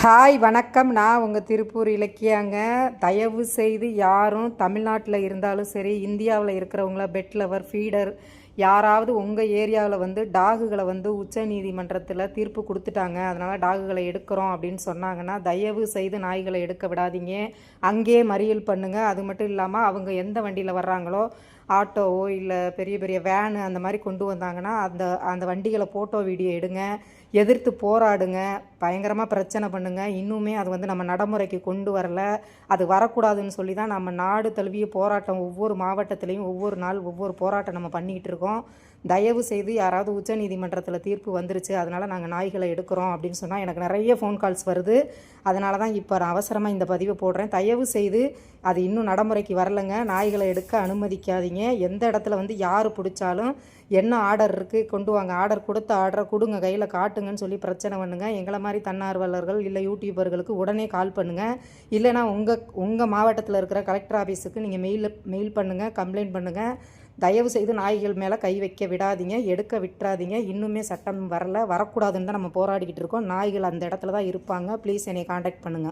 Hi வணக்கம். நான் உங்கள் திருப்பூர் இலக்கியாங்க. தயவு செய்து யாரும் தமிழ்நாட்டில் இருந்தாலும் சரி, இந்தியாவில் இருக்கிறவங்கள பெட் லவர், ஃபீடர் யாராவது உங்கள் ஏரியாவில் டாகுகளை உச்ச நீதிமன்றத்தில் தீர்ப்பு கொடுத்துட்டாங்க, அதனால் டாகுகளை எடுக்கிறோம் அப்படின்னு சொன்னாங்கன்னா, தயவு செய்து நாய்களை எடுக்க விடாதீங்க. அங்கேயே மறியல் பண்ணுங்கள். அது மட்டும் இல்லாமல் அவங்க எந்த வண்டியில் வர்றாங்களோ, ஆட்டோவோ இல்லை பெரிய பெரிய வேனு அந்த மாதிரி கொண்டு வந்தாங்கன்னா அந்த அந்த வண்டிகளை ஃபோட்டோ வீடியோ எடுங்க, எதிர்த்து போராடுங்க, பயங்கரமாக பிரச்சனை பண்ணுங்கள். இன்னுமே அது நம்ம நடைமுறைக்கு கொண்டு வரல. அது வரக்கூடாதுன்னு சொல்லி தான் நம்ம நாடு தழுவிய போராட்டம் ஒவ்வொரு மாவட்டத்துலேயும் ஒவ்வொரு நாள் ஒவ்வொரு போராட்டம் நம்ம பண்ணிக்கிட்டு இருக்கோம். தயவு செய்து யாராவது உச்ச நீதிமன்றத்தில் தீர்ப்பு வந்துருச்சு, அதனால் நாங்கள் நாய்களை எடுக்கிறோம் அப்படின்னு சொன்னால் எனக்கு நிறைய ஃபோன் கால்ஸ் வருது. அதனால தான் இப்போ நான் அவசரமாக இந்த பதிவை போடுறேன். தயவு செய்து அது இன்னும் நடைமுறைக்கு வரலைங்க. நாய்களை எடுக்க அனுமதிக்காதீங்க. எந்த இடத்துல யார் பிடிச்சாலும் என்ன ஆர்டர் இருக்குது கொண்டு வாங்க, ஆர்டர் கொடுத்த ஆர்டரை கொடுங்க, கையில் காட்டுங்கன்னு சொல்லி பிரச்சனை பண்ணுங்கள். எங்களை மாதிரி தன்னார்வலர்கள் இல்லை யூடியூபர்களுக்கு உடனே கால் பண்ணுங்கள். இல்லைனா உங்கள் மாவட்டத்தில் இருக்கிற கலெக்டர் ஆஃபீஸுக்கு நீங்கள் மெயில் பண்ணுங்கள், கம்ப்ளைண்ட் பண்ணுங்கள். தயவு செய்து நாய்கள் மேலே கை வைக்க விடாதீங்க, எடுக்க விட்டுறாதீங்க. இன்னுமே சட்டம் வரக்கூடாதுன்னு தான் நம்ம போராடிக்கிட்டு இருக்கோம். நாய்கள் அந்த இடத்துல தான் இருப்பாங்க. ப்ளீஸ் என்னை காண்டாக்ட் பண்ணுங்கள்.